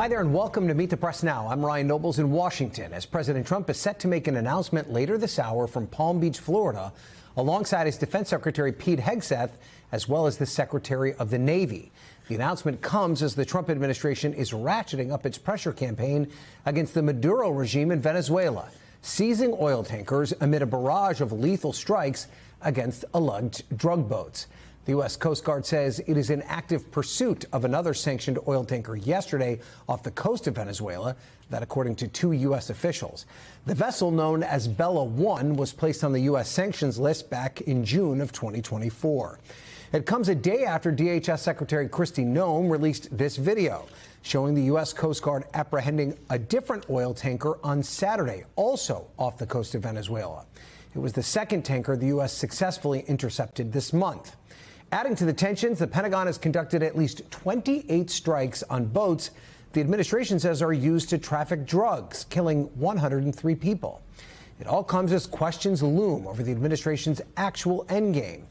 Hi there and welcome to Meet the Press Now. I'm Ryan Nobles in Washington as President Trump is set to make an announcement later this hour from Palm Beach, Florida, alongside his Defense Secretary Pete Hegseth, as well as the Secretary of the Navy. The announcement comes as the Trump administration is ratcheting up its pressure campaign against the Maduro regime in Venezuela, seizing oil tankers amid a barrage of lethal strikes against alleged drug boats. The U.S. Coast Guard says it is in active pursuit of another sanctioned oil tanker yesterday off the coast of Venezuela, that according to two U.S. officials. The vessel, known as Bella 1, was placed on the U.S. sanctions list back in June of 2024. It comes a day after DHS Secretary Kristi Noem released this video showing the U.S. Coast Guard apprehending a different oil tanker on Saturday, also off the coast of Venezuela. It was the second tanker the U.S. successfully intercepted this month. Adding to the tensions, the Pentagon has conducted at least 28 strikes on boats the administration says are used to traffic drugs, killing 103 people. It all comes as questions loom over the administration's actual endgame.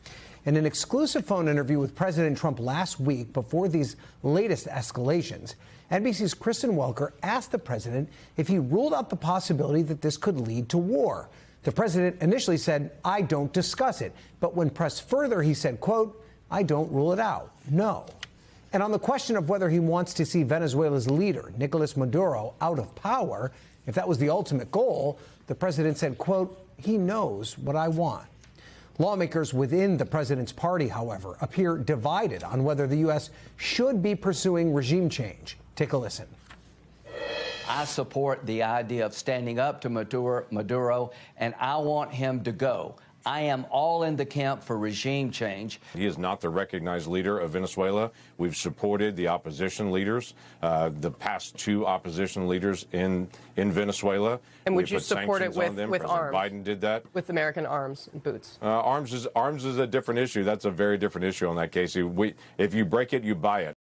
In an exclusive phone interview with President Trump last week before these latest escalations, NBC's Kristen Welker asked the president if he ruled out the possibility that this could lead to war. The president initially said, "I don't discuss it." But when pressed further, he said, quote, "I don't rule it out. No." And on the question of whether he wants to see Venezuela's leader, Nicolas Maduro, out of power, if that was the ultimate goal, the president said, quote, "He knows what I want." Lawmakers within the president's party, however, appear divided on whether the U.S. should be pursuing regime change. Take a listen. I support the idea of standing up to Maduro, and I want him to go. I am all in the camp for regime change. He is not the recognized leader of Venezuela. We've supported the opposition leaders, the past two opposition leaders in Venezuela. And would you support it with President arms? Biden did that. With American arms and boots? Arms is a different issue. That's a very different issue on that case. If you break it, you buy it.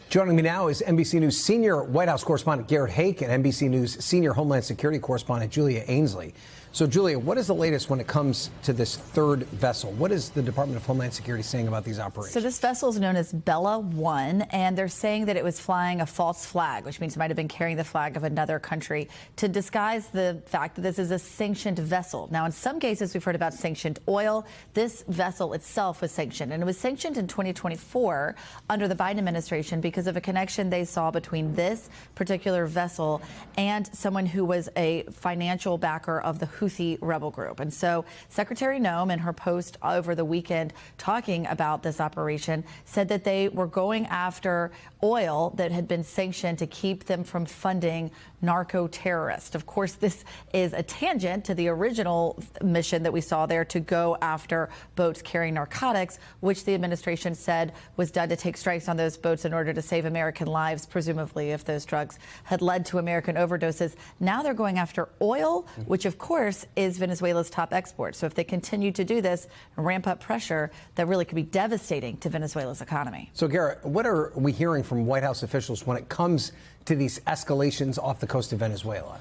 Joining me now is NBC News senior White House correspondent Garrett Haake and NBC News senior Homeland Security correspondent Julia Ainsley. So, Julia, what is the latest when it comes to this third vessel? What is the Department of Homeland Security saying about these operations? So this vessel is known as Bella 1, and they're saying that it was flying a false flag, which means it might have been carrying the flag of another country to disguise the fact that this is a sanctioned vessel. Now, in some cases, we've heard about sanctioned oil. This vessel itself was sanctioned, and it was sanctioned in 2024 under the Biden administration because of a connection they saw between this particular vessel and someone who was a financial backer of the Houthi rebel group. And so Secretary Noem, in her post over the weekend talking about this operation, said that they were going after oil that had been sanctioned to keep them from funding narco-terrorists. Of course, this is a tangent to the original mission that we saw there to go after boats carrying narcotics, which the administration said was done to take strikes on those boats in order to save American lives, presumably if those drugs had led to American overdoses. Now they're going after oil, which of course is Venezuela's top export. So if they continue to do this and ramp up pressure, that really could be devastating to Venezuela's economy. So, Garrett, what are we hearing from White House officials when it comes to these escalations off the coast of Venezuela?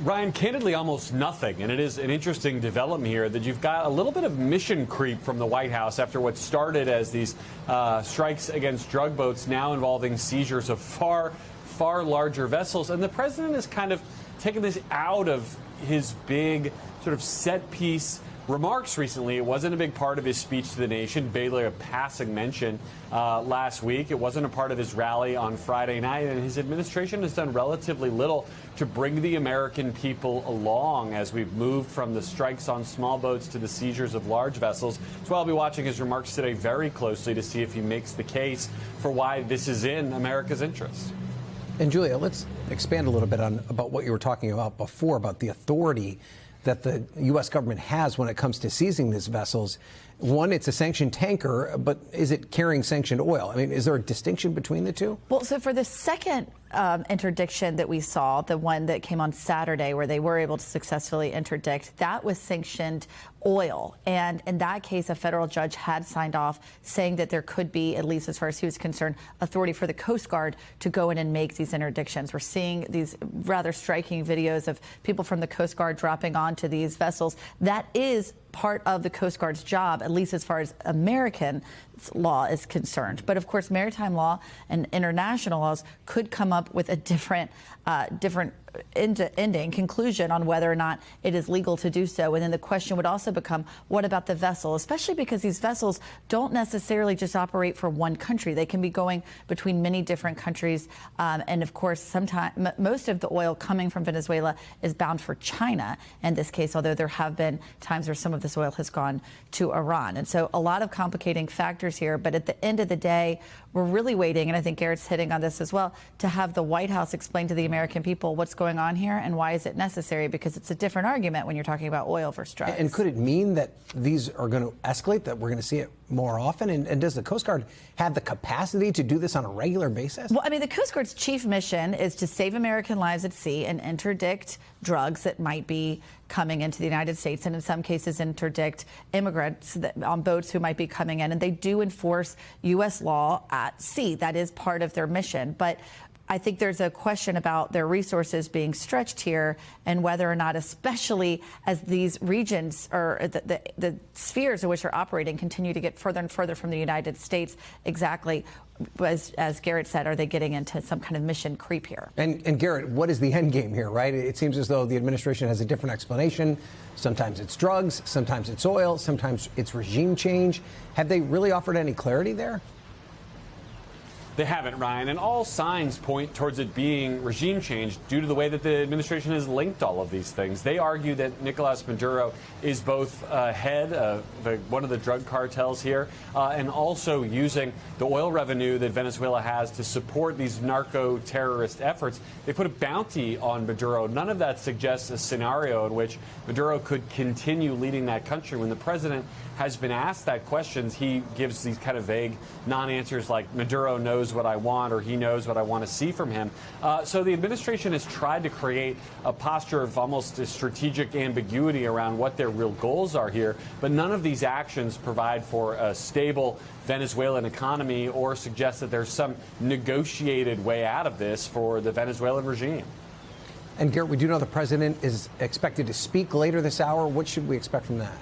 Ryan, candidly, almost nothing. And it is an interesting development here that you've got a little bit of mission creep from the White House after what started as these strikes against drug boats, now involving seizures of far larger vessels. And the president has kind of taken this out of his big sort of set piece remarks recently. It wasn't a big part of his speech to the nation, barely a passing mention last week. It wasn't a part of his rally on Friday night, and his administration has done relatively little to bring the American people along as we've moved from the strikes on small boats to the seizures of large vessels. So I'll be watching his remarks today very closely to see if he makes the case for why this is in America's interest. And Julia, let's expand a little bit on about what you were talking about before, about the authority that the U.S. government has when it comes to seizing these vessels. One, it's a sanctioned tanker, but is it carrying sanctioned oil? I mean, is there a distinction between the two? Well, so for the second interdiction that we saw, the one that came on Saturday where they were able to successfully interdict, that was sanctioned oil. And in that case, a federal judge had signed off saying that there could be, at least as far as he was concerned, authority for the Coast Guard to go in and make these interdictions. We're seeing these rather striking videos of people from the Coast Guard dropping onto these vessels. That is part of the Coast Guard's job, at least as far as American law is concerned. But of course, maritime law and international laws could come up with a different ending conclusion on whether or not it is legal to do so. And then the question would also become, what about the vessel, especially because these vessels don't necessarily just operate for one country. They can be going between many different countries. And of course, sometimes most of the oil coming from Venezuela is bound for China in this case, although there have been times where some of this oil has gone to Iran. And so a lot of complicating factors here. But at the end of the day, we're really waiting, and I think Garrett's hitting on this as well, to have the White House explain to the American people what's going on here and why is it necessary, because it's a different argument when you're talking about oil versus drugs. And could it mean that these are going to escalate, that we're going to see it more often? And does the Coast Guard have the capacity to do this on a regular basis? Well, I mean, the Coast Guard's chief mission is to save American lives at sea and interdict drugs that might be coming into the United States, and in some cases interdict immigrants on boats who might be coming in. And they do enforce U.S. law at sea. That is part of their mission. But I think there's a question about their resources being stretched here and whether or not, especially as these regions or the spheres in which they're operating continue to get further and further from the United States, exactly as Garrett said, are they getting into some kind of mission creep here? And Garrett, what is the end game here, right? It seems as though the administration has a different explanation. Sometimes it's drugs, sometimes it's oil, sometimes it's regime change. Have they really offered any clarity there? They haven't, Ryan, and all signs point towards it being regime change due to the way that the administration has linked all of these things. They argue that Nicolas Maduro is both head of one of the drug cartels here and also using the oil revenue that Venezuela has to support these narco-terrorist efforts. They put a bounty on Maduro. None of that suggests a scenario in which Maduro could continue leading that country. When the president has been asked that question, he gives these kind of vague non-answers like Maduro knows what I want or he knows what I want to see from him. So the administration has tried to create a posture of almost a strategic ambiguity around what their real goals are here. But none of these actions provide for a stable Venezuelan economy or suggest that there's some negotiated way out of this for the Venezuelan regime. And Garrett, we do know the president is expected to speak later this hour. What should we expect from that?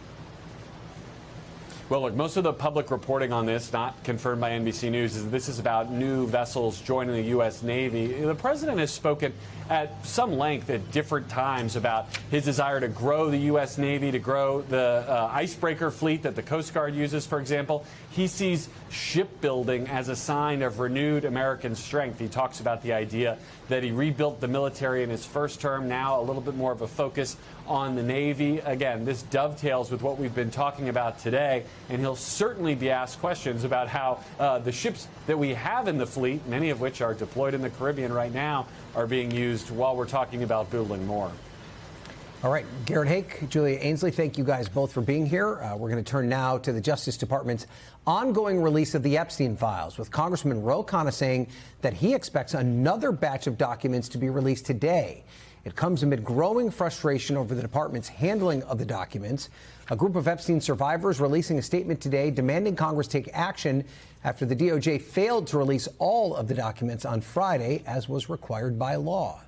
Well, look, most of the public reporting on this, not confirmed by NBC News, is this is about new vessels joining the U.S. Navy. The president has spoken at some length at different times about his desire to grow the U.S. Navy, to grow the icebreaker fleet that the Coast Guard uses, for example. He sees shipbuilding as a sign of renewed American strength. He talks about the idea that he rebuilt the military in his first term, now a little bit more of a focus on the Navy. Again, this dovetails with what we've been talking about today, and he'll certainly be asked questions about how the ships that we have in the fleet, many of which are deployed in the Caribbean right now, are being used while we're talking about building more. All right, Garrett Hake, Julia Ainsley, thank you guys both for being here. We're going to turn now to the Justice Department's ongoing release of the Epstein files, with Congressman Ro Khanna saying that he expects another batch of documents to be released today. It comes amid growing frustration over the department's handling of the documents. A group of Epstein survivors releasing a statement today demanding Congress take action after the DOJ failed to release all of the documents on Friday, as was required by law.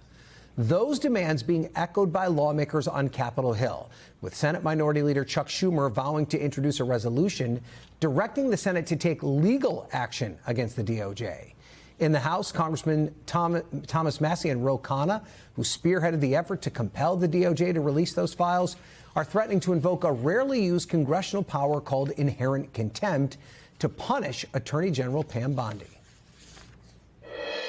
Those demands being echoed by lawmakers on Capitol Hill, with Senate Minority Leader Chuck Schumer vowing to introduce a resolution directing the Senate to take legal action against the DOJ. In the House, Congressman Thomas Massie and Ro Khanna, who spearheaded the effort to compel the DOJ to release those files, are threatening to invoke a rarely used congressional power called inherent contempt to punish Attorney General Pam Bondi.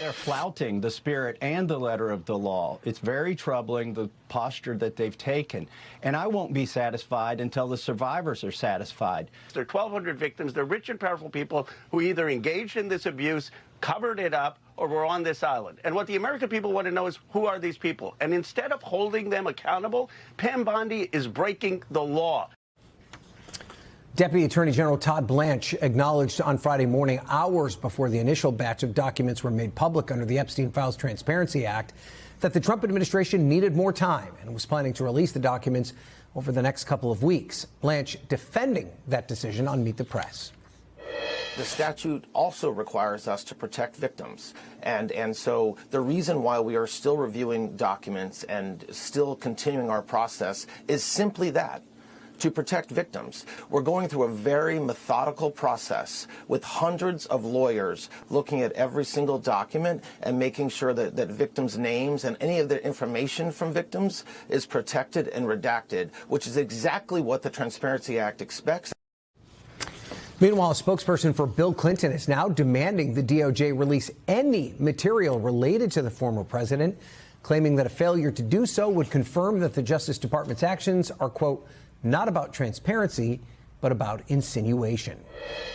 They're flouting the spirit and the letter of the law. It's very troubling, the posture that they've taken. And I won't be satisfied until the survivors are satisfied. There are 1,200 victims. They're rich and powerful people who either engaged in this abuse, covered it up, or were on this island. And what the American people want to know is, who are these people? And instead of holding them accountable, Pam Bondi is breaking the law. Deputy Attorney General Todd Blanche acknowledged on Friday morning, hours before the initial batch of documents were made public under the Epstein Files Transparency Act, that the Trump administration needed more time and was planning to release the documents over the next couple of weeks. Blanche defending that decision on Meet the Press. The statute also requires us to protect victims. And so the reason why we are still reviewing documents and still continuing our process is simply that, to protect victims. We're going through a very methodical process with hundreds of lawyers looking at every single document and making sure that victims' names and any of the information from victims is protected and redacted, which is exactly what the Transparency Act expects. Meanwhile, a spokesperson for Bill Clinton is now demanding the DOJ release any material related to the former president, claiming that a failure to do so would confirm that the Justice Department's actions are, quote, not about transparency, but about insinuation.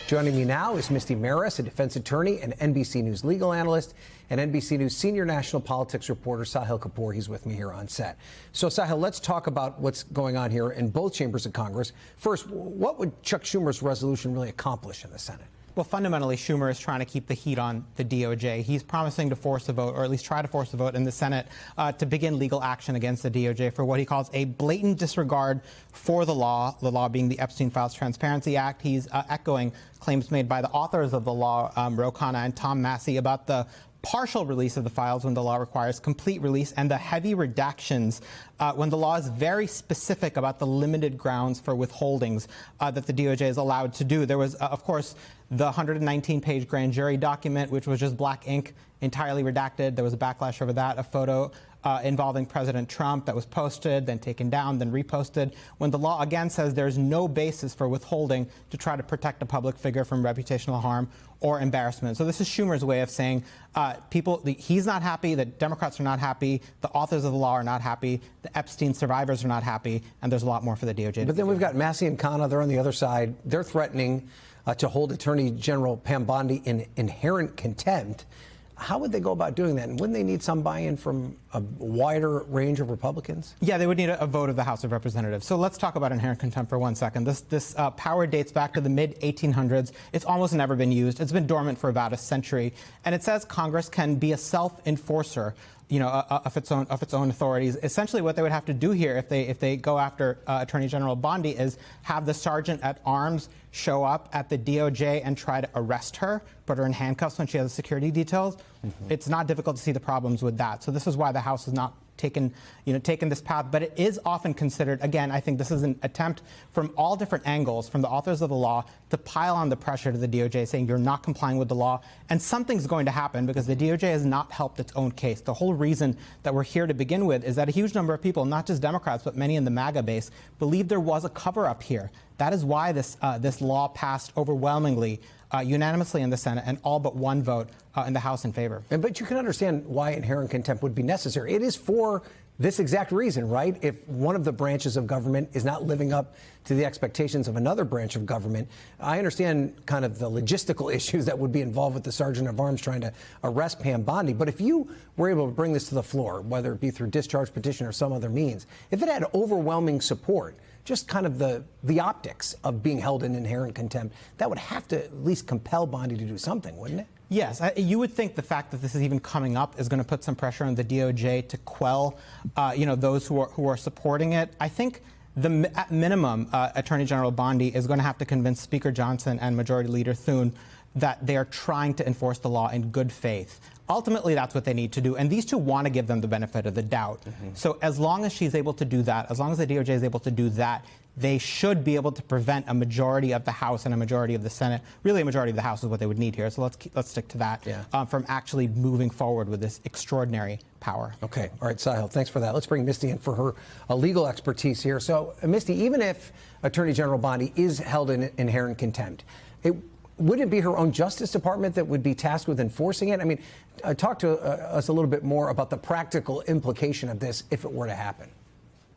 Joining me now is Misty Maris, a defense attorney and NBC News legal analyst, and NBC News senior national politics reporter Sahil Kapoor. He's with me here on set. So, Sahil, let's talk about what's going on here in both chambers of Congress. First, what would Chuck Schumer's resolution really accomplish in the Senate? Well, fundamentally, Schumer is trying to keep the heat on the DOJ. He's promising to force a vote, or at least try to force a vote in the Senate to begin legal action against the DOJ for what he calls a blatant disregard for the law being the Epstein Files Transparency Act. He's echoing claims made by the authors of the law, Ro Khanna and Tom Massey, about the partial release of the files when the law requires complete release, and the heavy redactions when the law is very specific about the limited grounds for withholdings that the DOJ is allowed to do. There was, of course, the 119-page grand jury document, which was just black ink, entirely redacted. There was a backlash over that, a photo involving President Trump that was posted, then taken down, then reposted, when the law again says there's no basis for withholding to try to protect a public figure from reputational harm or embarrassment. So this is Schumer's way of saying he's not happy, the Democrats are not happy, the authors of the law are not happy, the Epstein survivors are not happy, and there's a lot more for the DOJ to do. But then we've got Massey and Khanna, they're on the other side. They're threatening to hold Attorney General Pam Bondi in inherent contempt. How would they go about doing that? And wouldn't they need some buy-in from a wider range of Republicans? Yeah, they would need a vote of the House of Representatives. So let's talk about inherent contempt for 1 second. This power dates back to the mid-1800s. It's almost never been used. It's been dormant for about a century. And it says Congress can be a self-enforcer, of its own authorities. Essentially, what they would have to do here, if they go after Attorney General Bondi, is have the sergeant at arms show up at the DOJ and try to arrest her, put her in handcuffs when she has security details. It's not difficult to see the problems with that. So this is why the House has not taken this path, but it is often considered, again, I think this is an attempt from all different angles, from the authors of the law, to pile on the pressure to the DOJ, saying you're not complying with the law, and something's going to happen because the DOJ has not helped its own case. The whole reason that we're here to begin with is that a huge number of people, not just Democrats, but many in the MAGA base, believe there was a cover-up here. That is why this law passed overwhelmingly, unanimously in the Senate, and all but one vote in the House in favor. But you can understand why inherent contempt would be necessary. It is for this exact reason, right? If one of the branches of government is not living up to the expectations of another branch of government, I understand kind of the logistical issues that would be involved with the sergeant of arms trying to arrest Pam Bondi. But if you were able to bring this to the floor, whether it be through discharge petition or some other means, if it had overwhelming support, just kind of the optics of being held in inherent contempt, that would have to at least compel Bondi to do something, wouldn't it? Yes, you would think the fact that this is even coming up is going to put some pressure on the DOJ to quell, those who are supporting it. I think at minimum, Attorney General Bondi is going to have to convince Speaker Johnson and Majority Leader Thune that they are trying to enforce the law in good faith. Ultimately, that's what they need to do. And these two want to give them the benefit of the doubt. So as long as she's able to do that, as long as the DOJ is able to do that, they should be able to prevent a majority of the House and a majority of the Senate. Really, a majority of the House is what they would need here. So let's stick to that, from actually moving forward with this extraordinary power. Okay. All right, Sahil, thanks for that. Let's bring Misty in for her legal expertise here. So, Misty, even if Attorney General Bondi is held in inherent contempt, wouldn't it be her own Justice Department that would be tasked with enforcing it? I mean, talk to us a little bit more about the practical implication of this if it were to happen.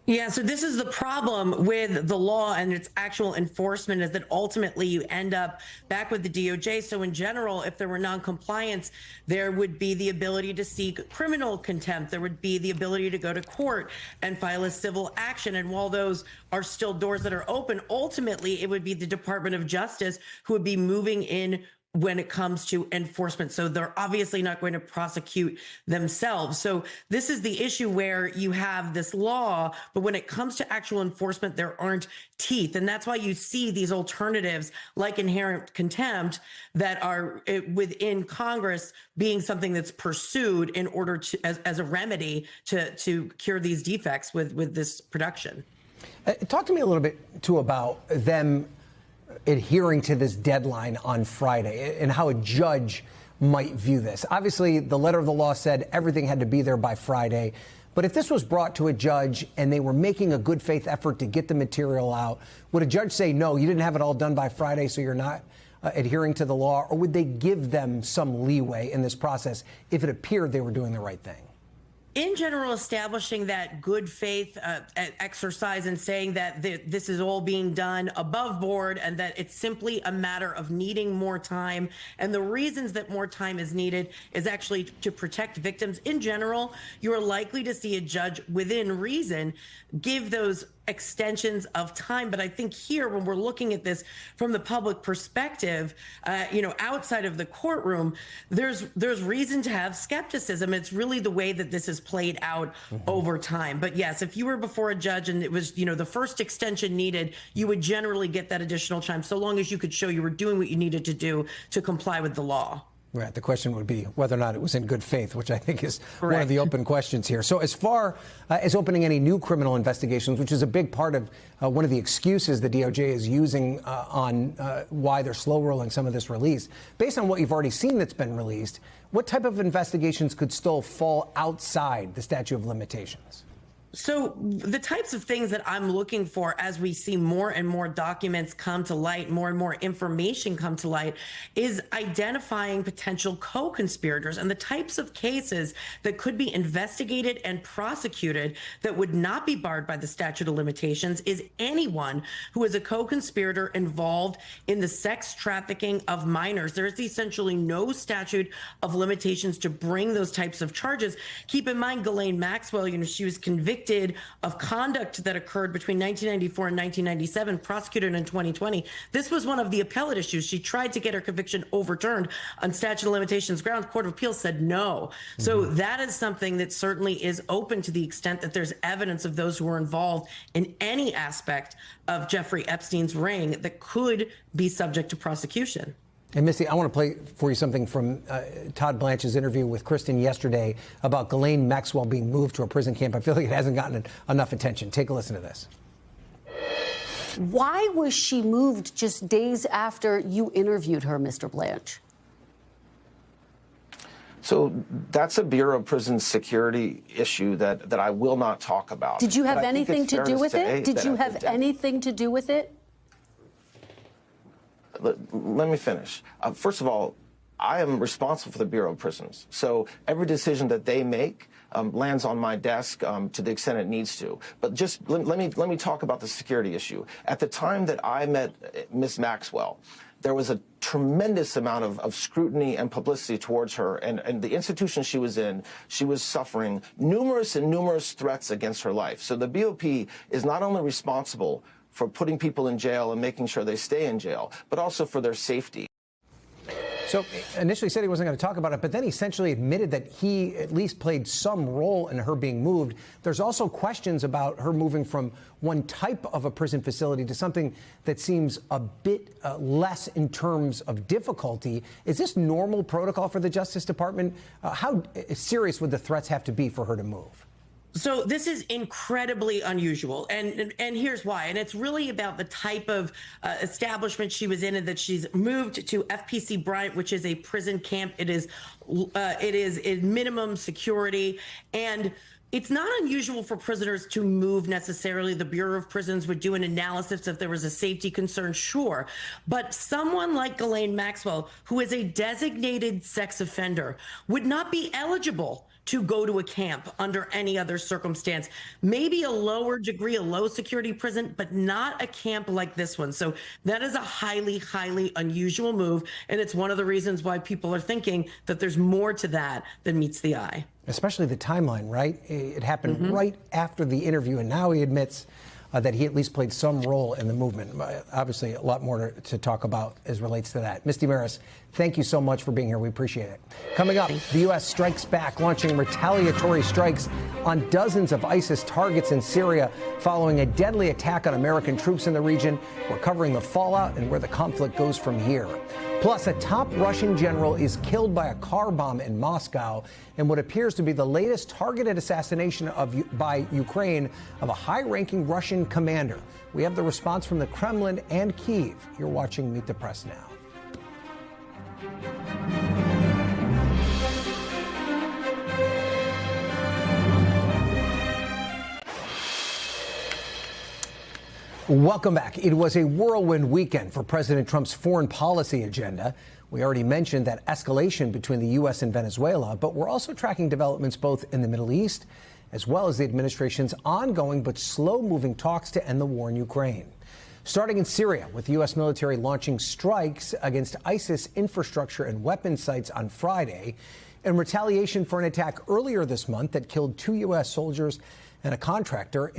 Yeah, so this is the problem with the law and its actual enforcement, is that ultimately you end up back with the DOJ. So in general, if there were noncompliance, there would be the ability to seek criminal contempt. There would be the ability to go to court and file a civil action. And while those are still doors that are open, ultimately it would be the Department of Justice who would be moving in when it comes to enforcement. So they're obviously not going to prosecute themselves. So this is the issue where you have this law, but when it comes to actual enforcement, there aren't teeth. And that's why you see these alternatives like inherent contempt that are within Congress being something that's pursued in order to, as a remedy to cure these defects with this production. Talk to me a little bit, too, about them adhering to this deadline on Friday and how a judge might view this. Obviously, the letter of the law said everything had to be there by Friday. But if this was brought to a judge and they were making a good faith effort to get the material out, would a judge say, no, you didn't have it all done by Friday, so you're not adhering to the law? Or would they give them some leeway in this process if it appeared they were doing the right thing? In general, establishing that good faith exercise and saying that this is all being done above board and that it's simply a matter of needing more time. And the reasons that more time is needed is actually to protect victims. In general, you're likely to see a judge within reason give those extensions of time. But I think here, when we're looking at this from the public perspective, outside of the courtroom, there's reason to have skepticism. It's really the way that this is played out over time. But yes, if you were before a judge and it was, the first extension needed, you would generally get that additional time, so long as you could show you were doing what you needed to do to comply with the law. Right. The question would be whether or not it was in good faith, which I think is Correct. One of the open questions here. So as far as opening any new criminal investigations, which is a big part of one of the excuses the DOJ is using on why they're slow rolling some of this release, based on what you've already seen that's been released, what type of investigations could still fall outside the statute of limitations? So the types of things that I'm looking for as we see more and more documents come to light, more and more information come to light, is identifying potential co-conspirators and the types of cases that could be investigated and prosecuted that would not be barred by the statute of limitations is anyone who is a co-conspirator involved in the sex trafficking of minors. There is essentially no statute of limitations to bring those types of charges. Keep in mind, Ghislaine Maxwell, she was convicted of conduct that occurred between 1994 and 1997, prosecuted in 2020. This was one of the appellate issues. She tried to get her conviction overturned on statute of limitations grounds. Court of Appeals said no. So that is something that certainly is open to the extent that there's evidence of those who were involved in any aspect of Jeffrey Epstein's ring that could be subject to prosecution. And Misty, I want to play for you something from Todd Blanche's interview with Kristen yesterday about Ghislaine Maxwell being moved to a prison camp. I feel like it hasn't gotten enough attention. Take a listen to this. Why was she moved just days after you interviewed her, Mr. Blanche? So that's a Bureau of Prison Security issue that I will not talk about. Did you have anything to do with it? Did you have anything to do with it? Let me finish. First of all, I am responsible for the Bureau of Prisons. So every decision that they make lands on my desk to the extent it needs to. But just let me talk about the security issue. At the time that I met Ms. Maxwell, there was a tremendous amount of scrutiny and publicity towards her. And the institution she was in, she was suffering numerous threats against her life. So the BOP is not only responsible for putting people in jail and making sure they stay in jail, but also for their safety. So initially said he wasn't going to talk about it, but then essentially admitted that he at least played some role in her being moved. There's also questions about her moving from one type of a prison facility to something that seems a bit less in terms of difficulty. Is this normal protocol for the Justice Department? How serious would the threats have to be for her to move? So this is incredibly unusual, and here's why. And it's really about the type of establishment she was in, and that she's moved to FPC Bryant, which is a prison camp. It is in minimum security, and it's not unusual for prisoners to move necessarily. The Bureau of Prisons would do an analysis if there was a safety concern, sure. But someone like Ghislaine Maxwell, who is a designated sex offender, would not be eligible to go to a camp under any other circumstance. Maybe a lower degree, a low security prison, but not a camp like this one. So that is a highly, highly unusual move. And it's one of the reasons why people are thinking that there's more to that than meets the eye. Especially the timeline, right? It happened right after the interview, and now he admits that he at least played some role in the movement. Obviously, a lot more to talk about as relates to that. Misty Maris, thank you so much for being here. We appreciate it. Coming up, the U.S. strikes back, launching retaliatory strikes on dozens of ISIS targets in Syria following a deadly attack on American troops in the region. We're covering the fallout and where the conflict goes from here. Plus, a top Russian general is killed by a car bomb in Moscow in what appears to be the latest targeted assassination by Ukraine of a high-ranking Russian commander. We have the response from the Kremlin and Kyiv. You're watching Meet the Press Now. Welcome back. It was a whirlwind weekend for President Trump's foreign policy agenda. We already mentioned that escalation between the U.S. and Venezuela, but we're also tracking developments both in the Middle East as well as the administration's ongoing but slow-moving talks to end the war in Ukraine. Starting in Syria, with the U.S. military launching strikes against ISIS infrastructure and weapons sites on Friday in retaliation for an attack earlier this month that killed 2 U.S. soldiers and a contractor.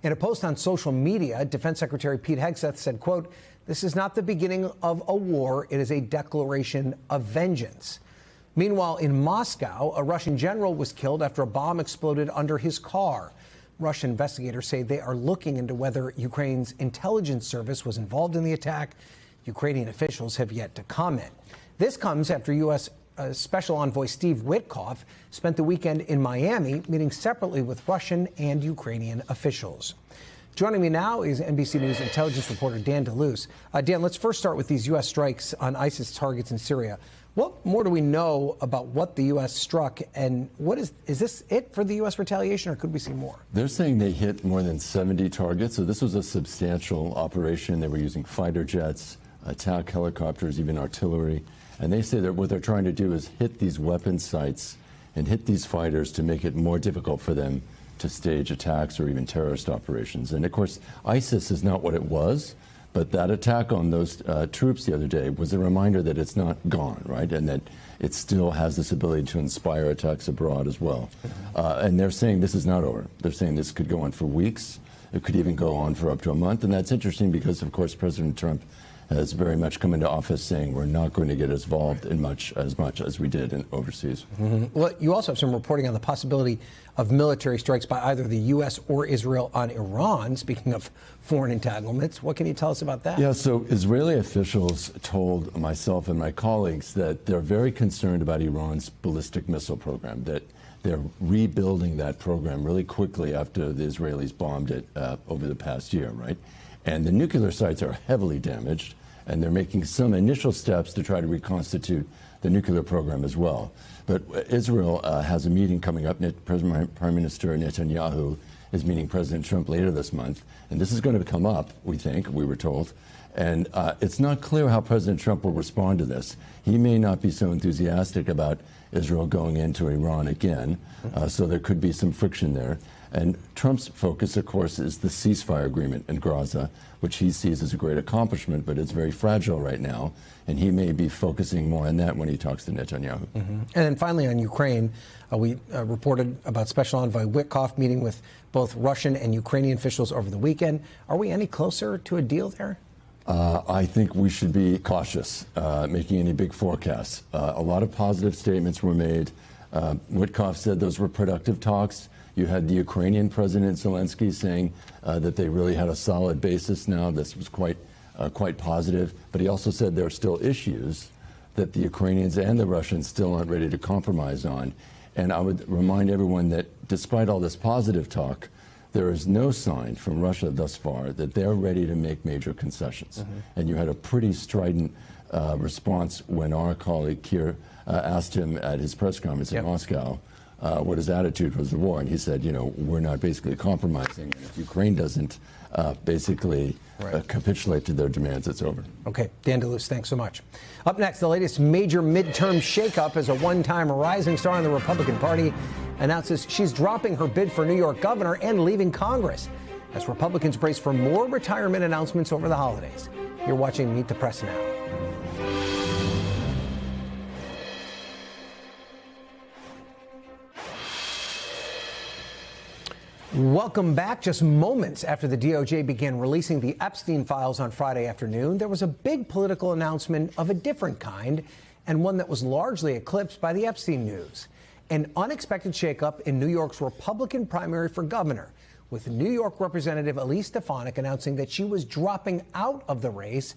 In a post on social media, Defense Secretary Pete Hegseth said, quote, "This is not the beginning of a war. It is a declaration of vengeance." Meanwhile, in Moscow, a Russian general was killed after a bomb exploded under his car. Russian investigators say they are looking into whether Ukraine's intelligence service was involved in the attack. Ukrainian officials have yet to comment. This comes after U.S. Special Envoy Steve Witkoff spent the weekend in Miami meeting separately with Russian and Ukrainian officials. Joining me now is NBC News intelligence reporter Dan DeLuce. Dan, let's first start with these U.S. strikes on ISIS targets in Syria. What more do we know about what the U.S. struck, and is this it for the U.S. retaliation, or could we see more? They're saying they hit more than 70 targets, so this was a substantial operation. They were using fighter jets, attack helicopters, even artillery. And they say that what they're trying to do is hit these weapon sites and hit these fighters to make it more difficult for them to stage attacks or even terrorist operations. And of course, ISIS is not what it was, but that attack on those troops the other day was a reminder that it's not gone, right? And that it still has this ability to inspire attacks abroad as well. And they're saying this is not over. They're saying this could go on for weeks. It could even go on for up to a month. And that's interesting because, of course, President Trump has very much come into office saying we're not going to get involved in much as we did in overseas. Mm-hmm. Well, you also have some reporting on the possibility of military strikes by either the U.S. or Israel on Iran. Speaking of foreign entanglements, what can you tell us about that? Yeah, so Israeli officials told myself and my colleagues that they're very concerned about Iran's ballistic missile program, that they're rebuilding that program really quickly after the Israelis bombed it over the past year, right? And the nuclear sites are heavily damaged, and they're making some initial steps to try to reconstitute the nuclear program as well. But Israel has a meeting coming up. Prime Minister Netanyahu is meeting President Trump later this month, and this is going to come up, we think, we were told. And it's not clear how President Trump will respond to this. He may not be so enthusiastic about Israel going into Iran again, so there could be some friction there. And Trump's focus, of course, is the ceasefire agreement in Gaza, which he sees as a great accomplishment, but it's very fragile right now. And he may be focusing more on that when he talks to Netanyahu. Mm-hmm. And then finally on Ukraine, we reported about Special Envoy Witkoff meeting with both Russian and Ukrainian officials over the weekend. Are we any closer to a deal there? I think we should be cautious making any big forecasts. A lot of positive statements were made. Witkoff said those were productive talks. You had the Ukrainian President Zelensky saying that they really had a solid basis now. This was quite positive. But he also said there are still issues that the Ukrainians and the Russians still aren't ready to compromise on. And I would remind everyone that despite all this positive talk, there is no sign from Russia thus far that they're ready to make major concessions. Mm-hmm. And you had a pretty strident response when our colleague Keir asked him at his press conference in Moscow what his attitude was the war. And he said, you know, we're not basically compromising. And if Ukraine doesn't capitulate to their demands, it's over. Okay. Dan DeLuce, thanks so much. Up next, the latest major midterm shakeup as a one-time rising star in the Republican Party announces she's dropping her bid for New York governor and leaving Congress as Republicans brace for more retirement announcements over the holidays. You're watching Meet the Press Now. Welcome back. Just moments after the DOJ began releasing the Epstein files on Friday afternoon, there was a big political announcement of a different kind, and one that was largely eclipsed by the Epstein news. An unexpected shakeup in New York's Republican primary for governor, with New York Representative Elise Stefanik announcing that she was dropping out of the race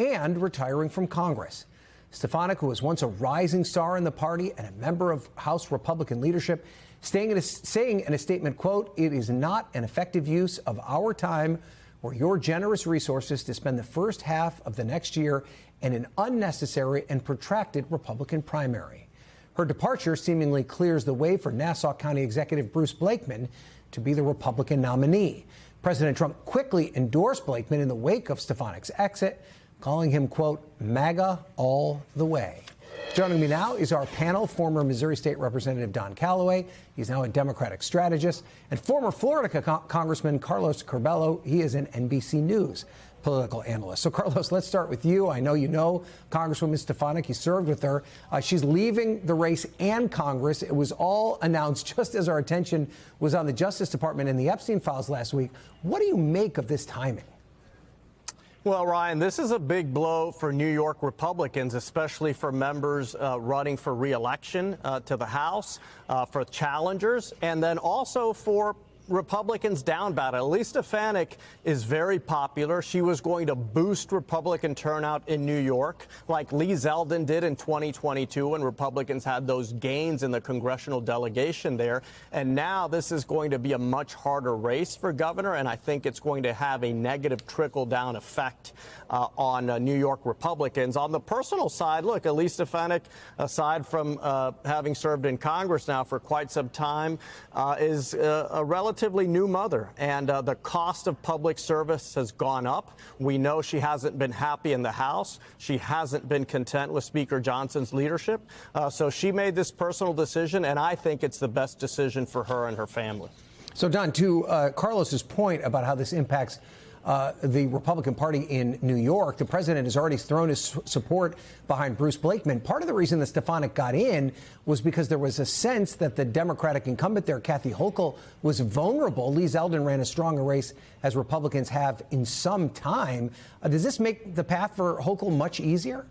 and retiring from Congress. Stefanik, who was once a rising star in the party and a member of House Republican leadership, saying in a statement, quote, "It is not an effective use of our time or your generous resources to spend the first half of the next year in an unnecessary and protracted Republican primary." Her departure seemingly clears the way for Nassau County Executive Bruce Blakeman to be the Republican nominee. President Trump quickly endorsed Blakeman in the wake of Stefanik's exit, calling him, quote, "MAGA all the way." Joining me now is our panel, former Missouri State Representative Don Calloway. He's now a Democratic strategist, and former Florida Congressman Carlos Curbelo. He is an NBC News political analyst. So, Carlos, let's start with you. I know you know Congresswoman Stefanik. You served with her. She's leaving the race and Congress. It was all announced just as our attention was on the Justice Department and the Epstein files last week. What do you make of this timing? Well, Ryan, this is a big blow for New York Republicans, especially for members running for re-election to the House, for challengers, and then also for Republicans down ballot. Elise Stefanik is very popular. She was going to boost Republican turnout in New York, like Lee Zeldin did in 2022 when Republicans had those gains in the congressional delegation there. And now this is going to be a much harder race for governor, and I think it's going to have a negative trickle-down effect on New York Republicans. On the personal side, look, Elise Stefanik, aside from having served in Congress now for quite some time, is a relatively new mother, and the cost of public service has gone up. We know she hasn't been happy in the House. She hasn't been content with Speaker Johnson's leadership. So she made this personal decision, and I think it's the best decision for her and her family. So, Don, to Carlos's point about how this impacts the Republican Party in New York, the president has already thrown his support behind Bruce Blakeman. Part of the reason that Stefanik got in was because there was a sense that the Democratic incumbent there, Kathy Hochul, was vulnerable. Lee Zeldin ran as strong a race as Republicans have in some time. Does this make the path for Hochul much easier?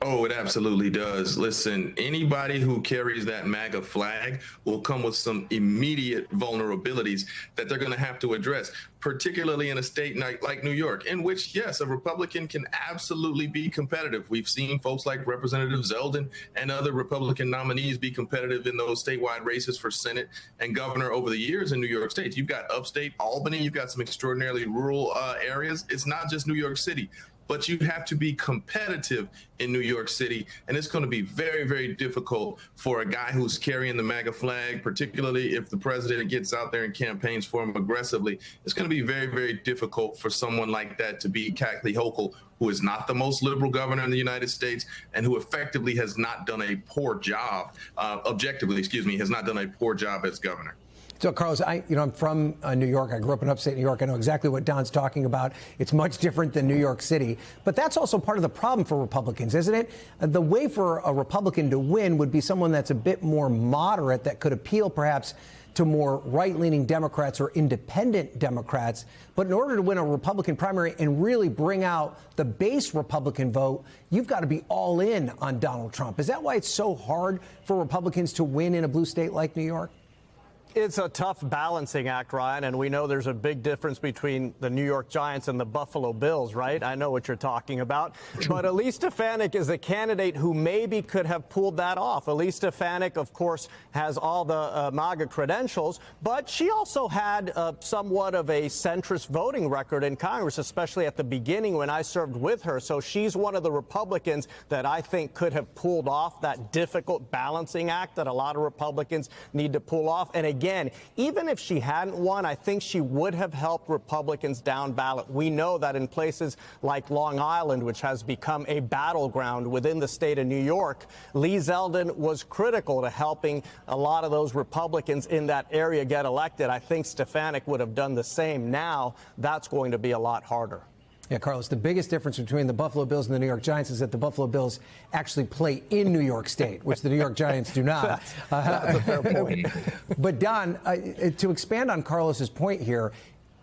Oh, it absolutely does. Listen, anybody who carries that MAGA flag will come with some immediate vulnerabilities that they're going to have to address, particularly in a state like New York, in which, yes, a Republican can absolutely be competitive. We've seen folks like Representative Zeldin and other Republican nominees be competitive in those statewide races for Senate and governor over the years in New York State. You've got upstate Albany. You've got some extraordinarily rural areas. It's not just New York City. But you have to be competitive in New York City, and it's going to be very, very difficult for a guy who's carrying the MAGA flag, particularly if the president gets out there and campaigns for him aggressively. It's going to be very, very difficult for someone like that to beat Kathy Hochul, who is not the most liberal governor in the United States and who effectively has not done a poor job, has not done a poor job as governor. So, Carlos, I'm from New York. I grew up in upstate New York. I know exactly what Don's talking about. It's much different than New York City. But that's also part of the problem for Republicans, isn't it? The way for a Republican to win would be someone that's a bit more moderate, that could appeal perhaps to more right-leaning Democrats or independent Democrats. But in order to win a Republican primary and really bring out the base Republican vote, you've got to be all in on Donald Trump. Is that why it's so hard for Republicans to win in a blue state like New York? It's a tough balancing act, Ryan, and we know there's a big difference between the New York Giants and the Buffalo Bills, right? I know what you're talking about. But Elise Stefanik is a candidate who maybe could have pulled that off. Elise Stefanik, of course, has all the MAGA credentials, but she also had somewhat of a centrist voting record in Congress, especially at the beginning when I served with her. So she's one of the Republicans that I think could have pulled off that difficult balancing act that a lot of Republicans need to pull off. And again, even if she hadn't won, I think she would have helped Republicans down ballot. We know that in places like Long Island, which has become a battleground within the state of New York, Lee Zeldin was critical to helping a lot of those Republicans in that area get elected. I think Stefanik would have done the same. Now, that's going to be a lot harder. Yeah, Carlos, the biggest difference between the Buffalo Bills and the New York Giants is that the Buffalo Bills actually play in New York State, which the New York Giants do not. That's a fair point. But, Don, to expand on Carlos's point here,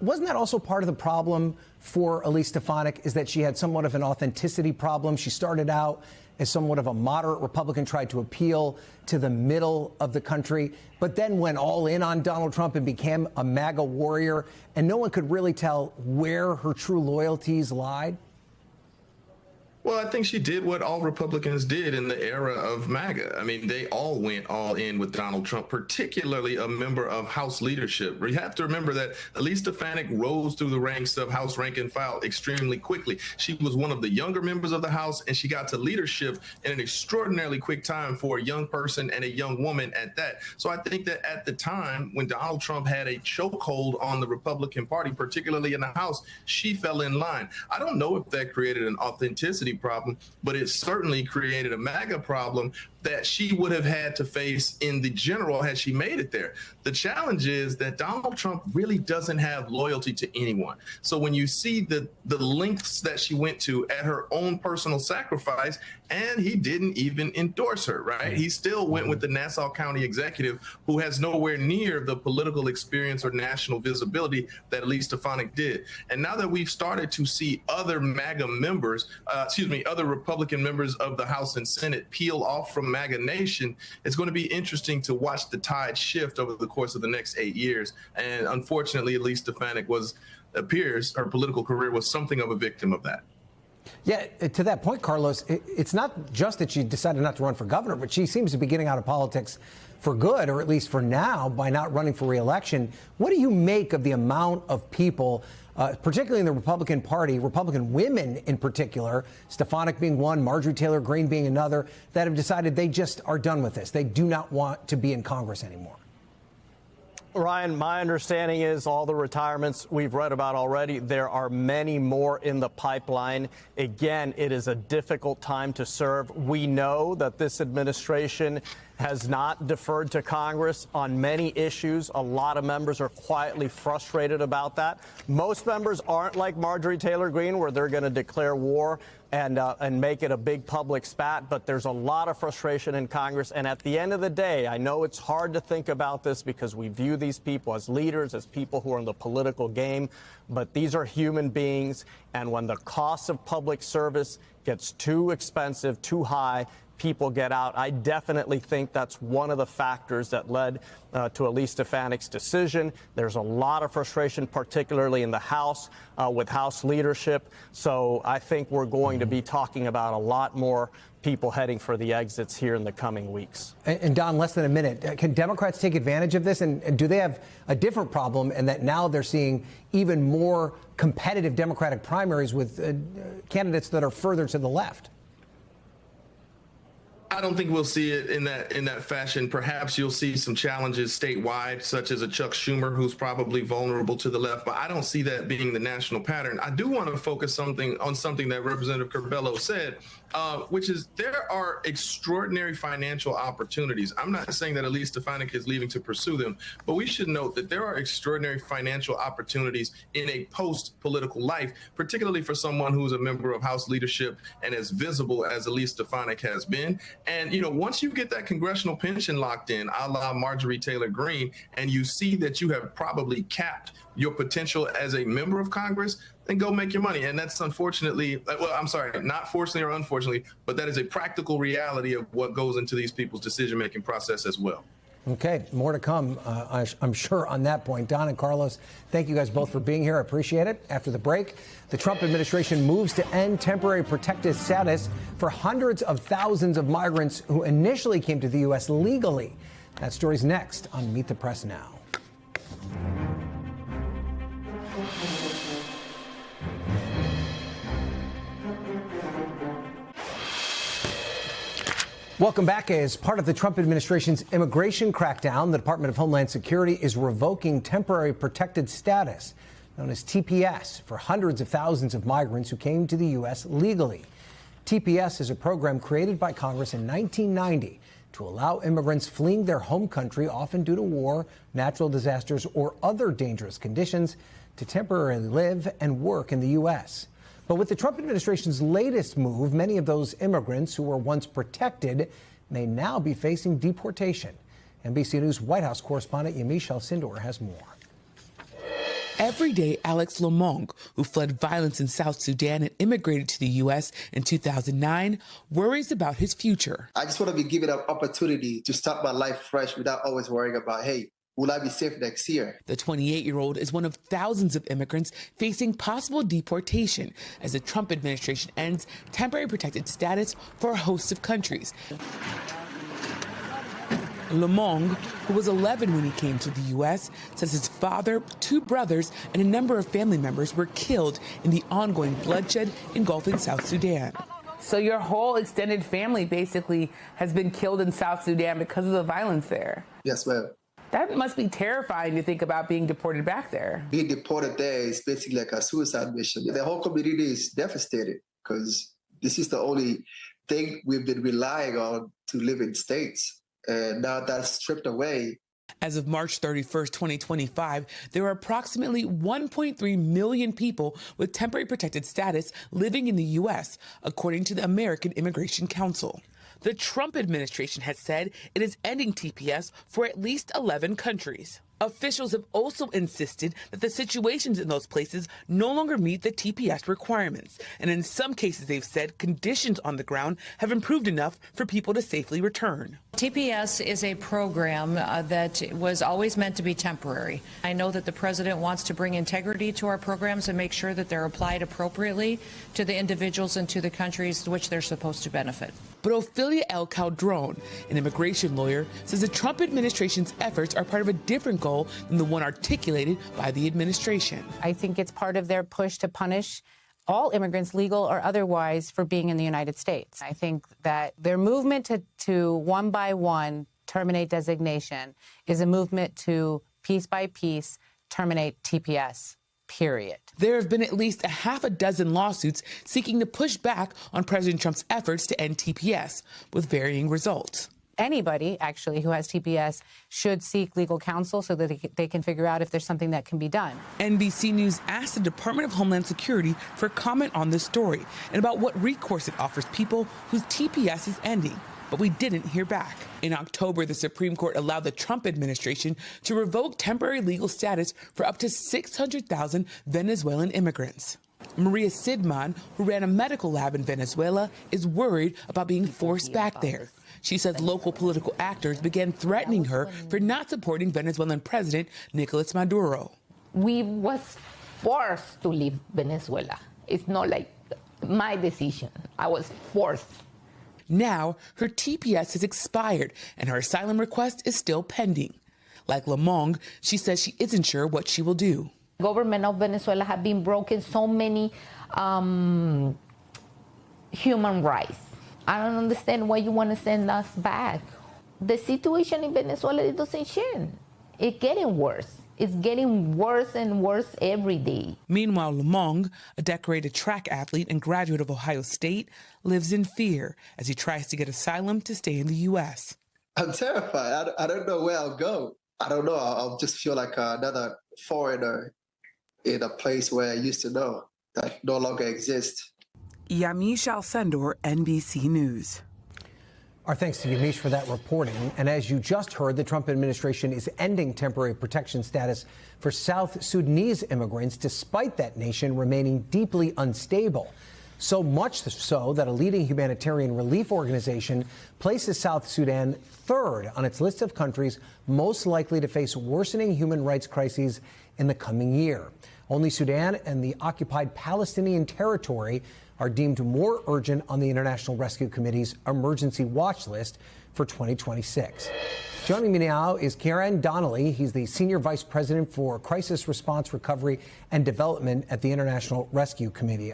wasn't that also part of the problem for Elise Stefanik, is that she had somewhat of an authenticity problem? She started out as somewhat of a moderate Republican, tried to appeal to the middle of the country, but then went all in on Donald Trump and became a MAGA warrior, and no one could really tell where her true loyalties lied? Well, I think she did what all Republicans did in the era of MAGA. I mean, they all went all in with Donald Trump, particularly a member of House leadership. You have to remember that Elise Stefanik rose through the ranks of House rank and file extremely quickly. She was one of the younger members of the House, and she got to leadership in an extraordinarily quick time for a young person and a young woman at that. So I think that at the time when Donald Trump had a chokehold on the Republican Party, particularly in the House, she fell in line. I don't know if that created an authenticity problem, but it certainly created a MAGA problem that she would have had to face in the general had she made it there. The challenge is that Donald Trump really doesn't have loyalty to anyone. So when you see the lengths that she went to at her own personal sacrifice, and he didn't even endorse her, right? He still went with the Nassau County executive who has nowhere near the political experience or national visibility that Elise Stefanik did. And now that we've started to see other MAGA members, other Republican members of the House and Senate peel off from MAGA Nation, it's going to be interesting to watch the tide shift over the course of the next 8 years. And unfortunately, Elise Stefanik appears her political career was something of a victim of that. Yeah, to that point, Carlos, it's not just that she decided not to run for governor, but she seems to be getting out of politics for good, or at least for now, by not running for re-election. What do you make of the amount of people, particularly in the Republican Party, Republican women in particular, Stefanik being one, Marjorie Taylor Greene being another, that have decided they just are done with this? They do not want to be in Congress anymore. Ryan, my understanding is all the retirements we've read about already, there are many more in the pipeline. Again, it is a difficult time to serve. We know that this administration has not deferred to Congress on many issues. A lot of members are quietly frustrated about that. Most members aren't like Marjorie Taylor Greene, where they're going to declare war and make it a big public spat. But there's a lot of frustration in Congress. And at the end of the day, I know it's hard to think about this because we view these people as leaders, as people who are in the political game. But these are human beings. And when the cost of public service gets too expensive, too high, people get out. I definitely think that's one of the factors that led to Elise Stefanik's decision. There's a lot of frustration, particularly in the House, with House leadership. So I think we're going to be talking about a lot more people heading for the exits here in the coming weeks. And Don, less than a minute. Can Democrats take advantage of this? And do they have a different problem in that now they're seeing even more competitive Democratic primaries with candidates that are further to the left? I don't think we'll see it in that fashion. Perhaps you'll see some challenges statewide, such as a Chuck Schumer, who's probably vulnerable to the left, but I don't see that being the national pattern. I do want to focus on something that Representative Curbelo said, which is there are extraordinary financial opportunities. I'm not saying that Elise Stefanik is leaving to pursue them, but we should note that there are extraordinary financial opportunities in a post-political life, particularly for someone who's a member of House leadership and as visible as Elise Stefanik has been. And, once you get that congressional pension locked in, a la Marjorie Taylor Greene, and you see that you have probably capped your potential as a member of Congress, then go make your money. And that's unfortunately, not fortunately or unfortunately, but that is a practical reality of what goes into these people's decision-making process as well. Okay, more to come, I'm sure, on that point. Don and Carlos, thank you guys both for being here. I appreciate it. After the break, the Trump administration moves to end temporary protected status for hundreds of thousands of migrants who initially came to the U.S. legally. That story's next on Meet the Press Now. Welcome back. As part of the Trump administration's immigration crackdown, the Department of Homeland Security is revoking temporary protected status, known as TPS, for hundreds of thousands of migrants who came to the U.S. legally. TPS is a program created by Congress in 1990 to allow immigrants fleeing their home country, often due to war, natural disasters, or other dangerous conditions, to temporarily live and work in the U.S. But with the Trump administration's latest move, many of those immigrants who were once protected may now be facing deportation. NBC News White House correspondent Yamiche Alcindor has more. Everyday Alex Lamong, who fled violence in South Sudan and immigrated to the U.S. in 2009, worries about his future. I just want to be given an opportunity to start my life fresh without always worrying about, hey, will I be safe next year? The 28-year-old is one of thousands of immigrants facing possible deportation as the Trump administration ends temporary protected status for a host of countries. Lamong, who was 11 when he came to the U.S., says his father, 2 brothers, and a number of family members were killed in the ongoing bloodshed engulfing South Sudan. So your whole extended family basically has been killed in South Sudan because of the violence there? Yes, ma'am. That must be terrifying to think about being deported back there. Being deported there is basically like a suicide mission. The whole community is devastated because this is the only thing we've been relying on to live in states. And now that's stripped away. As of March 31st, 2025, there are approximately 1.3 million people with temporary protected status living in the U.S., according to the American Immigration Council. The Trump administration has said it is ending TPS for at least 11 countries. Officials have also insisted that the situations in those places no longer meet the TPS requirements. And in some cases, they've said conditions on the ground have improved enough for people to safely return. TPS is a program that was always meant to be temporary. I know that the president wants to bring integrity to our programs and make sure that they're applied appropriately to the individuals and to the countries which they're supposed to benefit. But Ophelia L. Caldron, an immigration lawyer, says the Trump administration's efforts are part of a different goal than the one articulated by the administration. I think it's part of their push to punish all immigrants, legal or otherwise, for being in the United States. I think that their movement to one by one terminate designation is a movement to piece by piece terminate TPS. Period. There have been at least a half a dozen lawsuits seeking to push back on President Trump's efforts to end TPS, with varying results. Anybody, actually, who has TPS should seek legal counsel so that they can figure out if there's something that can be done. NBC News asked the Department of Homeland Security for comment on this story and about what recourse it offers people whose TPS is ending. But we didn't hear back. In October, the Supreme Court allowed the Trump administration to revoke temporary legal status for up to 600,000 Venezuelan immigrants. Maria Sidman, who ran a medical lab in Venezuela, is worried about being forced back there. She says local political actors began threatening her for not supporting Venezuelan President Nicolas Maduro. We was forced to leave Venezuela. It's not like my decision. I was forced. Now, her TPS has expired and her asylum request is still pending. Like Lamong, she says she isn't sure what she will do. The government of Venezuela have been broken so many human rights. I don't understand why you want to send us back. The situation in Venezuela doesn't change. It's getting worse. It's getting worse and worse every day. Meanwhile, Lamong, a decorated track athlete and graduate of Ohio State, lives in fear as he tries to get asylum to stay in the U.S. I'm terrified. I don't know where I'll go. I don't know. I'll just feel like another foreigner in a place where I used to know that no longer exists. Yamiche Alcindor, NBC News. Our thanks to Yamiche for that reporting. And as you just heard, the Trump administration is ending temporary protection status for South Sudanese immigrants, despite that nation remaining deeply unstable. So much so that a leading humanitarian relief organization places South Sudan third on its list of countries most likely to face worsening human rights crises in the coming year. Only Sudan and the occupied Palestinian territory are deemed more urgent on the International Rescue Committee's emergency watch list for 2026. Joining me now is Kieran Donnelly. He's the Senior Vice President for Crisis Response, Recovery, and Development at the International Rescue Committee.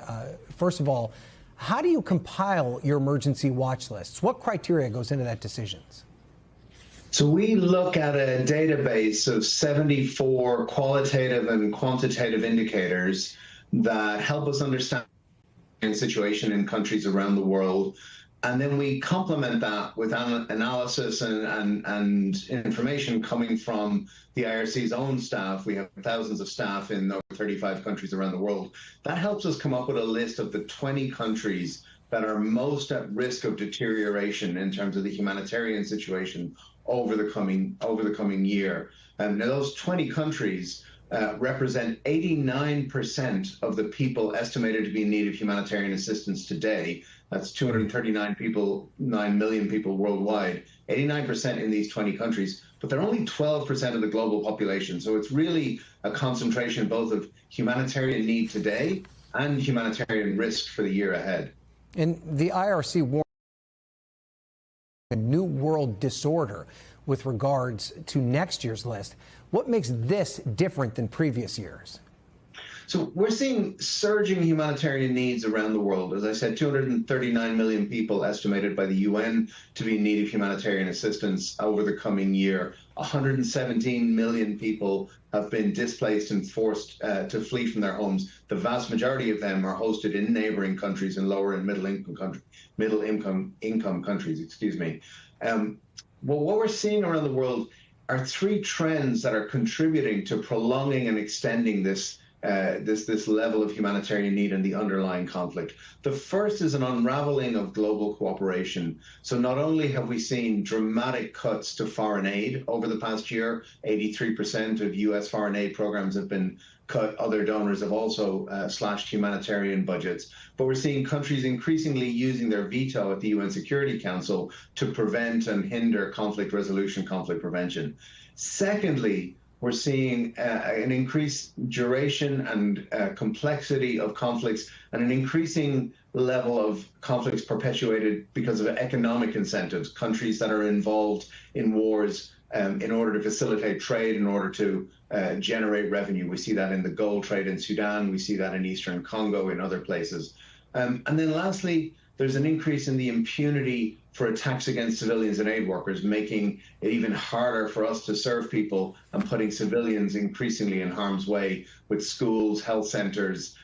First of all, how do you compile your emergency watch lists? What criteria goes into that decisions? So we look at a database of 74 qualitative and quantitative indicators that help us understand the situation in countries around the world. And then we complement that with analysis and information coming from the IRC's own staff. We have thousands of staff in over 35 countries around the world. That helps us come up with a list of the 20 countries that are most at risk of deterioration in terms of the humanitarian situation over the coming year. And those 20 countries represent 89% of the people estimated to be in need of humanitarian assistance today. That's 239 people, 9 million people worldwide. 89% in these 20 countries but they're only 12% of the global population. So it's really a concentration both of humanitarian need today and humanitarian risk for the year ahead. And the IRC warned a new world disorder with regards to next year's list. What makes this different than previous years? So we're seeing surging humanitarian needs around the world. As I said, 239 million people estimated by the UN to be in need of humanitarian assistance over the coming year. 117 million people have been displaced and forced to flee from their homes. The vast majority of them are hosted in neighboring countries and lower and middle income countries. Well, what we're seeing around the world are three trends that are contributing to prolonging and extending this level of humanitarian need and the underlying conflict. The first is an unraveling of global cooperation. So not only have we seen dramatic cuts to foreign aid over the past year, 83% of US foreign aid programs have been cut. Other donors have also slashed humanitarian budgets. But we're seeing countries increasingly using their veto at the UN Security Council to prevent and hinder conflict resolution, conflict prevention. Secondly, we're seeing an increased duration and complexity of conflicts and an increasing level of conflicts perpetuated because of economic incentives, countries that are involved in wars in order to facilitate trade, in order to generate revenue. We see that in the gold trade in Sudan. We see that in Eastern Congo, in other places. And then lastly, there's an increase in the impunity for attacks against civilians and aid workers, making it even harder for us to serve people and putting civilians increasingly in harm's way, with schools, health centers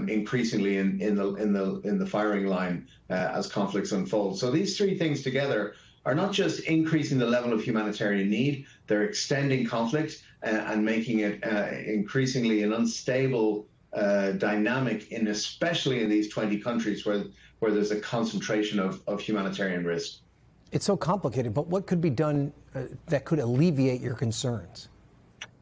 increasingly in the firing line as conflicts unfold. So these three things together are not just increasing the level of humanitarian need, they're extending conflict and making it increasingly an unstable dynamic, especially in these 20 countries where there's a concentration of humanitarian risk. It's so complicated, but what could be done that could alleviate your concerns?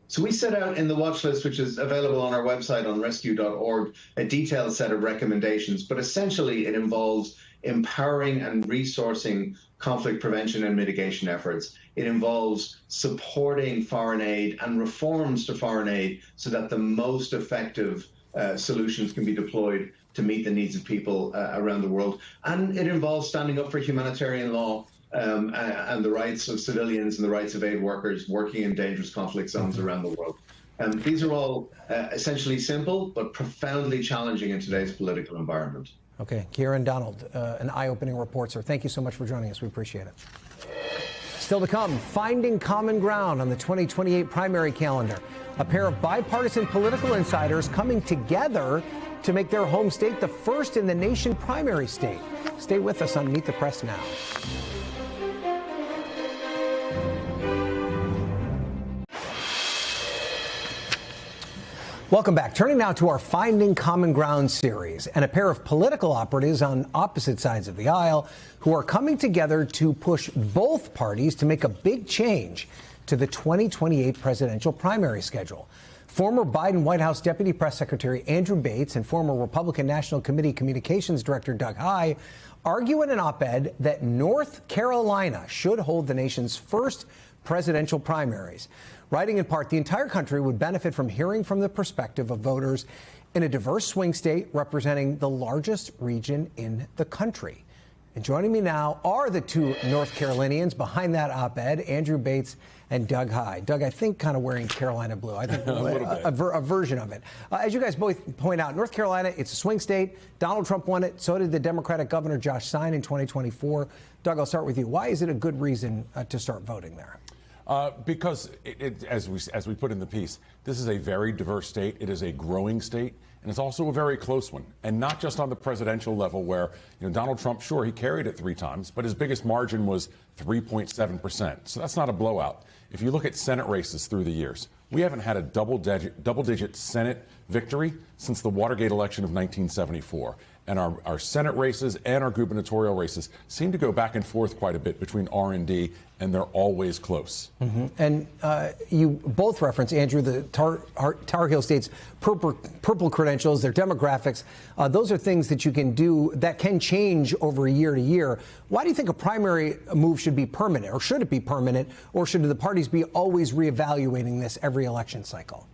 So we set out in the watch list, which is available on our website on rescue.org, a detailed set of recommendations, but essentially it involves empowering and resourcing conflict prevention and mitigation efforts. It involves supporting foreign aid and reforms to foreign aid so that the most effective solutions can be deployed to meet the needs of people around the world. And it involves standing up for humanitarian law and the rights of civilians and the rights of aid workers working in dangerous conflict zones around the world. These are all essentially simple, but profoundly challenging in today's political environment. Okay, Kieran Donald, an eye-opening report, sir. Thank you so much for joining us. We appreciate it. Still to come, finding common ground on the 2028 primary calendar. A pair of bipartisan political insiders coming together to make their home state the first in the nation primary state. Stay with us on Meet the Press Now. Welcome back. Turning now to our Finding Common Ground series, and a pair of political operatives on opposite sides of the aisle who are coming together to push both parties to make a big change to the 2028 presidential primary schedule. Former Biden White House Deputy Press Secretary Andrew Bates and former Republican National Committee Communications Director Doug Heye argue in an op-ed that North Carolina should hold the nation's first presidential primaries. Writing in part, the entire country would benefit from hearing from the perspective of voters in a diverse swing state representing the largest region in the country. And joining me now are the two North Carolinians behind that op-ed, Andrew Bates and Doug Heye. Doug, I think kind of wearing Carolina blue. I think a version of it. As you guys both point out, North Carolina, it's a swing state. Donald Trump won it. So did the Democratic Governor Josh Stein in 2024. Doug, I'll start with you. Why is it a good reason to start voting there? Because, as we put in the piece, this is a very diverse state. It is a growing state, and it's also a very close one. And not just on the presidential level where, Donald Trump, sure, he carried it 3 times, but his biggest margin was 3.7%. So that's not a blowout. If you look at Senate races through the years, we haven't had a double-digit Senate victory since the Watergate election of 1974. and our Senate races and our gubernatorial races seem to go back and forth quite a bit between R&D, and they're always close. And you both reference, Andrew, the Tar Heel states' purple credentials, their demographics. Those are things that you can do that can change over year to year. Why do you think a primary move should be permanent, or should it be permanent, or should the parties be always reevaluating this every election cycle?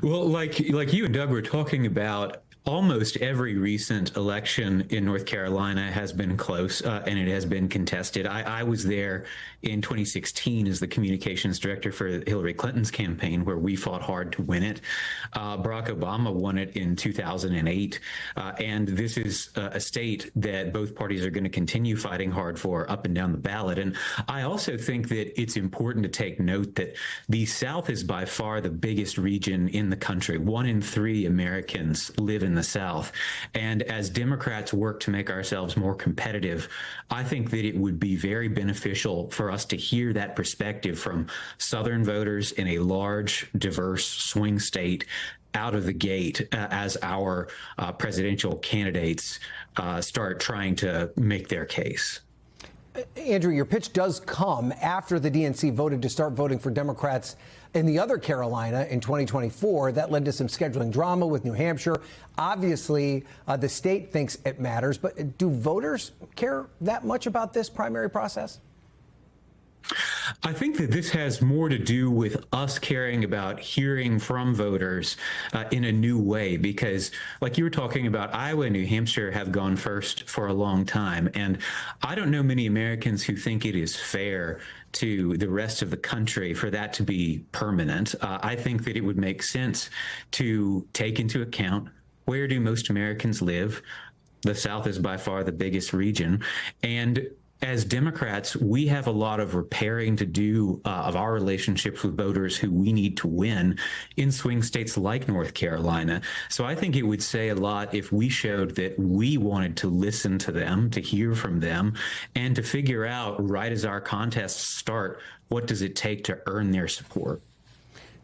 Well, like you and Doug were talking about, almost every recent election in North Carolina has been close, and it has been contested. I was there in 2016 as the communications director for Hillary Clinton's campaign, where we fought hard to win it. Barack Obama won it in 2008. And this is a state that both parties are going to continue fighting hard for up and down the ballot. And I also think that it's important to take note that the South is by far the biggest region in the country. 1 in 3 Americans live in the South. And as Democrats work to make ourselves more competitive, I think that it would be very beneficial for us to hear that perspective from Southern voters in a large, diverse swing state out of the gate as our presidential candidates start trying to make their case. Andrew, your pitch does come after the DNC voted to start voting for Democrats in the other Carolina in 2024. That led to some scheduling drama with New Hampshire. Obviously, the state thinks it matters, but do voters care that much about this primary process? I think that this has more to do with us caring about hearing from voters in a new way, because like you were talking about, Iowa and New Hampshire have gone first for a long time. And I don't know many Americans who think it is fair to the rest of the country for that to be permanent. I think that it would make sense to take into account, where do most Americans live? The South is by far the biggest region. And as Democrats, we have a lot of repairing to do of our relationships with voters who we need to win in swing states like North Carolina. So I think it would say a lot if we showed that we wanted to listen to them, to hear from them, and to figure out, right as our contests start, what does it take to earn their support.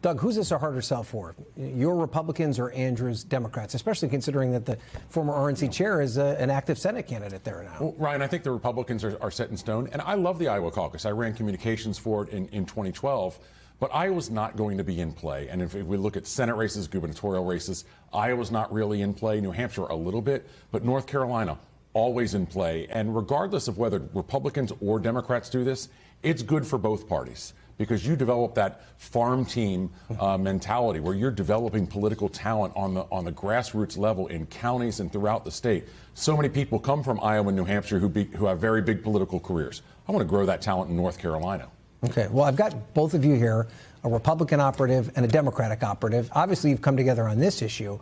Doug, who's this a harder sell for? Your Republicans or Andrew's Democrats, especially considering that the former RNC chair is an active Senate candidate there now? Well, Ryan, I think the Republicans are set in stone. And I love the Iowa caucus. I ran communications for it in 2012. But Iowa's not going to be in play. And if we look at Senate races, gubernatorial races, Iowa's not really in play. New Hampshire a little bit. But North Carolina, always in play. And regardless of whether Republicans or Democrats do this, it's good for both parties, because you develop that farm team mentality where you're developing political talent on the grassroots level in counties and throughout the state. So many people come from Iowa and New Hampshire who have very big political careers. I want to grow that talent in North Carolina. Okay, well, I've got both of you here, a Republican operative and a Democratic operative. Obviously, you've come together on this issue.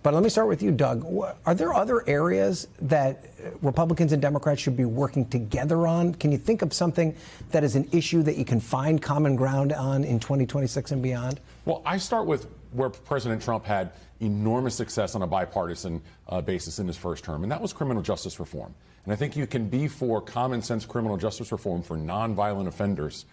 But let me start with you, Doug. Are there other areas that Republicans and Democrats should be working together on? Can you think of something that is an issue that you can find common ground on in 2026 and beyond? Well, I start with where President Trump had enormous success on a bipartisan basis in his first term, and that was criminal justice reform. And I think you can be for common sense criminal justice reform for nonviolent offenders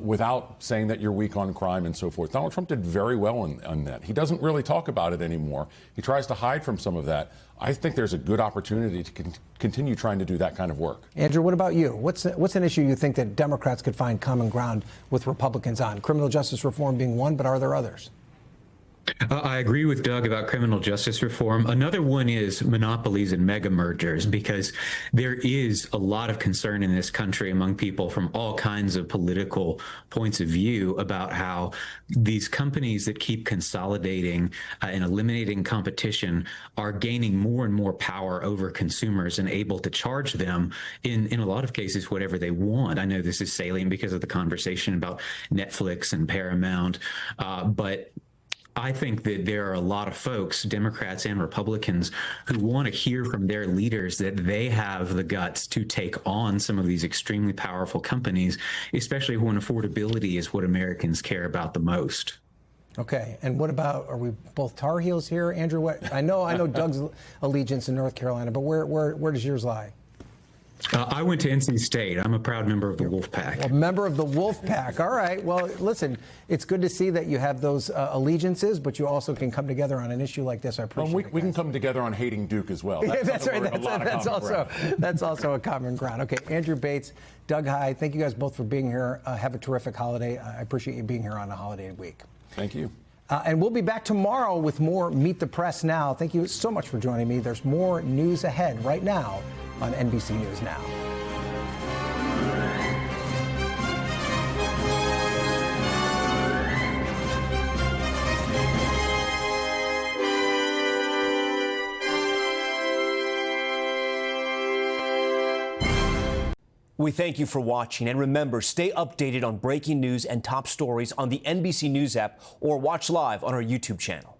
without saying that you're weak on crime and so forth. Donald Trump did very well on that. He doesn't really talk about it anymore. He tries to hide from some of that. I think there's a good opportunity to continue trying to do that kind of work. Andrew, what about you? What's an issue you think that Democrats could find common ground with Republicans on? Criminal justice reform being one, but are there others? I agree with Doug about criminal justice reform. Another one is monopolies and mega mergers, because there is a lot of concern in this country among people from all kinds of political points of view about how these companies that keep consolidating and eliminating competition are gaining more and more power over consumers and able to charge them in a lot of cases whatever they want. I know this is salient because of the conversation about Netflix and Paramount, but I think that there are a lot of folks, Democrats and Republicans, who want to hear from their leaders that they have the guts to take on some of these extremely powerful companies, especially when affordability is what Americans care about the most. Okay, and what about, are we both Tar Heels here, Andrew? I know Doug's allegiance in North Carolina, but where does yours lie? I went to NC State. I'm a proud member of the Wolf Pack. A member of the Wolf Pack. All right. Well, listen, it's good to see that you have those allegiances, but you also can come together on an issue like this. I appreciate it. We can come together on hating Duke as well. That's right. That's also a common ground. Okay, Andrew Bates, Doug Hyde, thank you guys both for being here. Have a terrific holiday. I appreciate you being here on a holiday week. Thank you. And we'll be back tomorrow with more Meet the Press Now. Thank you so much for joining me. There's more news ahead right now on NBC News Now. We thank you for watching, and remember, stay updated on breaking news and top stories on the NBC News app or watch live on our YouTube channel.